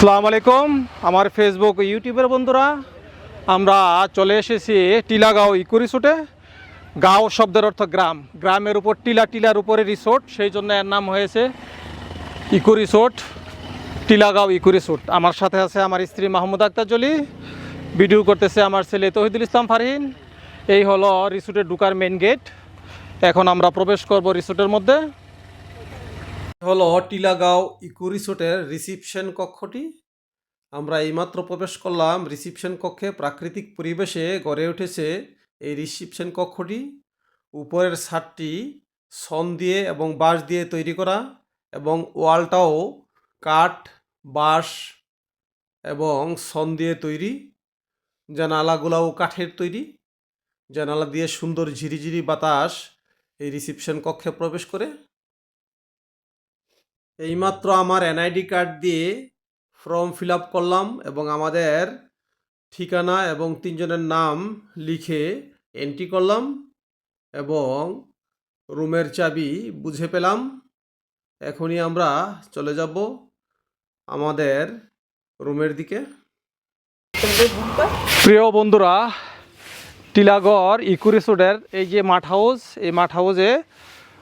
আসসালামু আলাইকুম আমার ফেসবুক ইউটিউবের বন্ধুরা, আমরা চলে এসেছি টিলাগাঁও ইকো রিসোর্টে। গাঁও শব্দের অর্থ গ্রাম, গ্রামের উপর টিলা, টিলার উপরে রিসোর্ট, সেই জন্য এর নাম হয়েছে eco resort, Tilagaon eco resort. আমার সাথে আছে আমার স্ত্রী মাহমুদা আক্তার জলি, ভিডিও করতেছে আমার ছেলে তৌহিদুল ইসলাম ফারহিন। এই হলো রিসোর্টে ঢুকার মেন গেট। এখন আমরা প্রবেশ করব রিসোর্টের মধ্যে। হলো টিলাগাঁও ইকো রিসোর্টের রিসিপশন কক্ষটি। আমরা এইমাত্র প্রবেশ করলাম রিসিপশন কক্ষে। প্রাকৃতিক পরিবেশে গড়ে উঠেছে এই রিসিপশন কক্ষটি। উপরের ছাদটি শন দিয়ে এবং বাঁশ দিয়ে তৈরি করা, এবং ওয়ালটাও কাঠ, বাঁশ এবং শন দিয়ে তৈরি। জানালাগুলাও কাঠের তৈরি। জানালা দিয়ে সুন্দর ঝিরিঝিরি বাতাস এই রিসিপশন কক্ষে প্রবেশ করে। এইমাত্র আমার এনআইডি কার্ড দিয়ে ফর্ম ফিল আপ করলাম এবং আমাদের ঠিকানা এবং তিনজনের নাম লিখে এন্ট্রি করলাম এবং রুমের চাবি বুঝে পেলাম। এখনই আমরা চলে যাব আমাদের রুমের দিকে। প্রিয় বন্ধুরা, টিলাগড় ইকো রিসোর্টের এই যে মাঠ হাউস, এই মাঠ হাউসে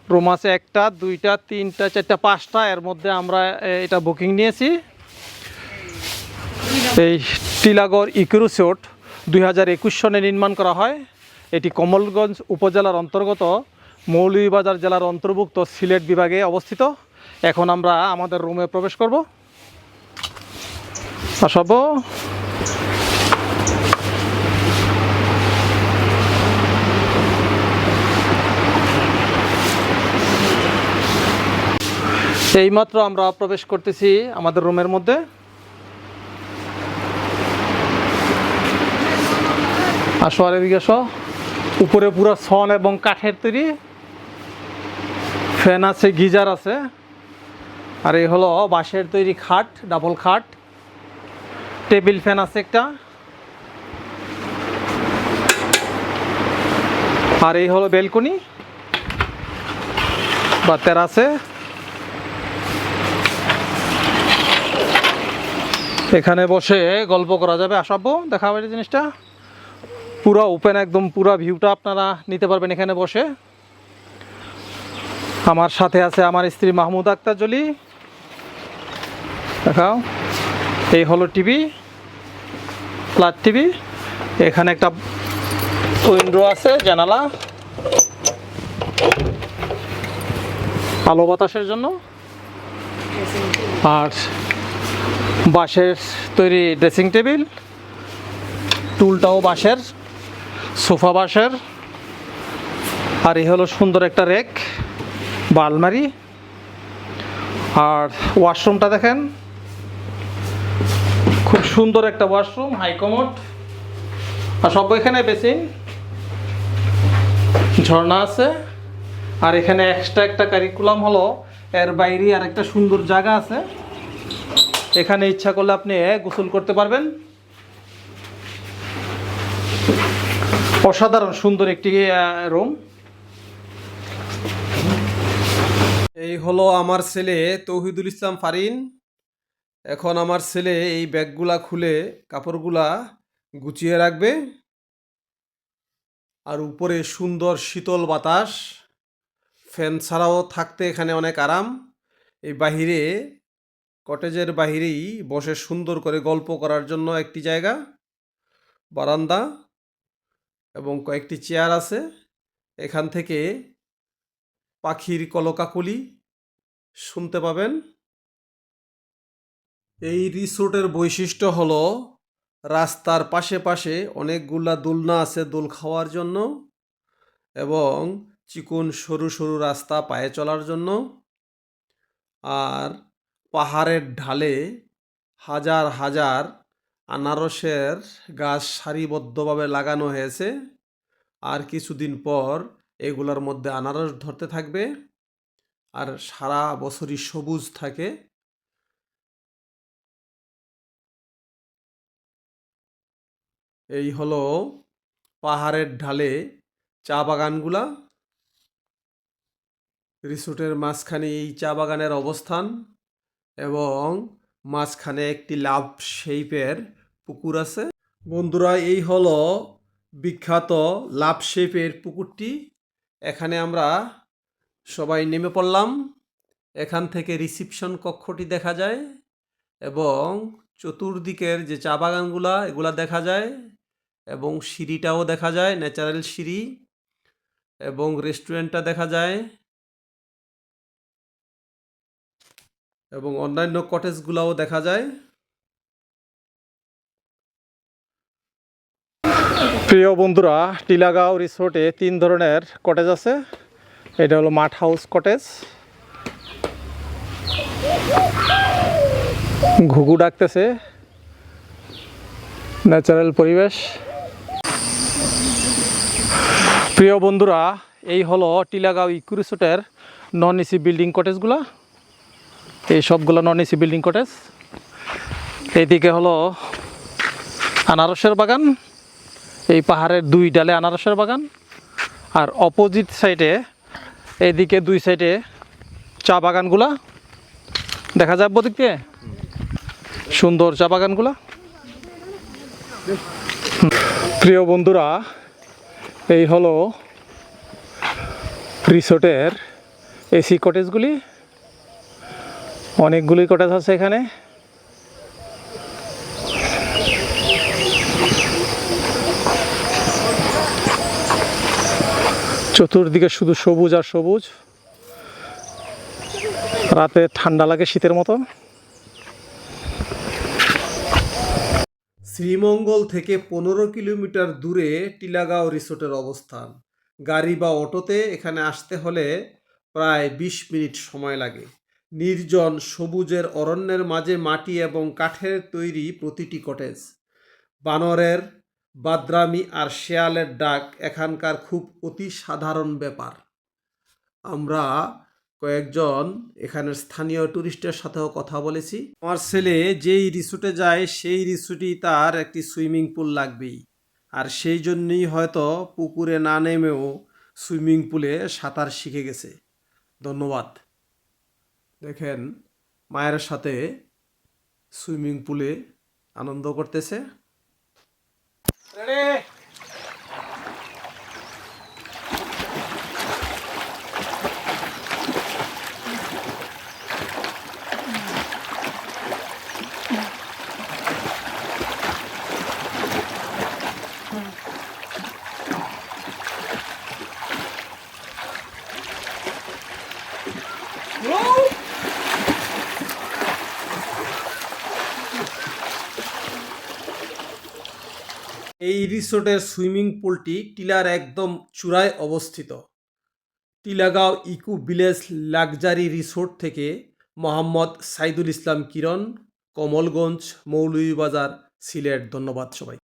রুম আছে 1টা 2টা 3টা 4টা 5টা। এর মধ্যে আমরা এটা বুকিং নিয়েছি। এই টিলাগড় ইকো রিসোর্ট 2021 সনে নির্মাণ করা হয়। এটি কমলগঞ্জ উপজেলার অন্তর্গত মৌলভীবাজার জেলার অন্তর্ভুক্ত সিলেট বিভাগে অবস্থিত। এখন আমরা আমাদের রুমে প্রবেশ করব। আসব। এইমাত্র আমরা প্রবেশ করতেছি আমাদের রুমের মধ্যে। আসো, আর এদিকে আসো। উপরে পুরো ছন এবং কাঠের তৈরি, ফ্যান আছে, গিজার আছে। আর এই হলো বাঁশের তৈরি খাট, ডাবল খাট, টেবিল ফ্যান আছে একটা। আর এই হলো ব্যালকনি বা টেরাসে। এখানে বসে গল্প করা যাবে। আসাবো, দেখাবো এই জিনিসটা পুরো ওপেন, একদম পুরো ভিউটা আপনারা নিতে পারবেন এখানে বসে। আমার সাথে আছে আমার স্ত্রী মাহমুদা আক্তার জলি। দেখাও, এই হলো টিভি, ফ্ল্যাট টিভি। এখানে একটা উইন্ডো আছে, জানালা, আলো বাতাসের জন্য। আর বাঁশের তৈরি ড্রেসিং টেবিল, টুলটাও বাঁশের, সোফা বাঁশের। আর এই হলো সুন্দর একটা রেক বা আলমারি। আর ওয়াশরুমটা দেখেন, খুব সুন্দর একটা ওয়াশরুম, হাই কমোড। আর সব এখানে বেসিন, ঝর্ণা আছে। আর এখানে এক্সট্রা একটা কারিকুলাম হলো, এর বাইরে আর একটা সুন্দর জায়গা আছে। এখানে ইচ্ছা করলে আপনি গোসল করতে পারবেন। অসাধারণ সুন্দর একটি রুম। এই হলো আমার ছেলে তৌহিদুল ইসলাম ফারহিন। এখন আমার ছেলে এই ব্যাগগুলা খুলে কাপড়গুলা গুছিয়ে রাখবে। আর উপরে সুন্দর শীতল বাতাস, ফ্যান ছাড়াও থাকতে এখানে অনেক আরাম। এই বাহিরে, কটেজের বাহিরেই বসে সুন্দর করে গল্প করার জন্য একটি জায়গা, বারান্দা এবং কয়েকটি চেয়ার আছে। এখান থেকে পাখির কলকাকলি শুনতে পাবেন। এই রিসোর্টের বৈশিষ্ট্য হলো রাস্তার পাশে পাশে অনেকগুলা দোলনা আছে দোল খাওয়ার জন্য, এবং চিকন সরু সরু রাস্তা পায়ে চলার জন্য। আর পাহাড়ের ঢালে হাজার হাজার আনারসের গাছ সারিবদ্ধভাবে লাগানো হয়েছে। আর কিছুদিন পর এগুলোর মধ্যে আনারস ধরতে থাকবে, আর সারা বছরই সবুজ থাকে। এই হলো পাহাড়ের ঢালে চা বাগানগুলা। রিসোর্টের মাঝখানে এই চা বাগানের অবস্থান, এবং মাঝখানে একটি লাভ শেপের পুকুর আছে। বন্ধুরা, এই হলো বিখ্যাত লাভ শেপের পুকুরটি। এখানে আমরা সবাই নেমে পড়লাম। এখান থেকে রিসিপশন কক্ষটি দেখা যায় এবং চতুর্দিকের যে চা বাগানগুলা এগুলা দেখা যায় এবং সিঁড়িটাও দেখা যায়, ন্যাচারাল সিঁড়ি, এবং রেস্টুরেন্টটা দেখা যায় এবং অন্যান্য কটেজগুলাও দেখা যায়। প্রিয় বন্ধুরা, টিলাগাঁও রিসোর্টে 3 ধরনের কটেজ আছে। এটা হলো মাঠ হাউস কটেজ, ঘুঘু ডাকতেছে, ন্যাচারাল পরিবেশ। প্রিয় বন্ধুরা, এই হলো টিলাগাঁও ইকো রিসোর্টের নন এসি বিল্ডিং কটেজগুলো। এই সবগুলো নন এসি বিল্ডিং কটেজ। এইদিকে হলো আনারসের বাগান, এই পাহাড়ের 2 ডালে আনারসের বাগান, আর অপোজিট সাইডে এইদিকে 2 সাইডে চা বাগানগুলা দেখা যাবে। ওদিকে সুন্দর চা বাগানগুলা। প্রিয় বন্ধুরা, এই হলো রিসোর্টের এসি কটেজগুলি। অনেকগুলি কটেজ আছে এখানে। চতুর্দিকে শুধু সবুজ আর সবুজ। রাতে ঠান্ডা লাগে শীতের মতো। শ্রীমঙ্গল থেকে 15 কিলোমিটার দূরে টিলাগাঁও রিসোর্টের অবস্থান। গাড়ি বা অটোতে এখানে আসতে হলে প্রায় 20 মিনিট সময় লাগে। নির্জন সবুজের অরণ্যের মাঝে মাটি এবং কাঠের তৈরি প্রতিটি কটেজ। বানরের বাদরামি আর শেয়ালের ডাক এখানকার খুব অতি সাধারণ ব্যাপার। আমরা কয়েকজন এখানের স্থানীয় টুরিস্টের সাথেও কথা বলেছি। আমার ছেলে যেই রিসোর্টে যায় সেই রিসোর্টেই তার একটি সুইমিং পুল লাগবেই, আর সেই জন্যই হয়তো পুকুরে না নেমেও সুইমিং পুলে সাঁতার শিখে গেছে। ধন্যবাদ। দেখেন, মায়ের সাথে সুইমিং পুলে আনন্দ করতেছে। এই রিসোর্টের সুইমিং পুলটি টিলার একদম চূড়ায় অবস্থিত। Tilagaon eco village luxury resort থেকে মোহাম্মদ সাইদুল ইসলাম কিরণ, কমলগঞ্জ, মৌলভীবাজার, সিলেট। ধন্যবাদ সবাই।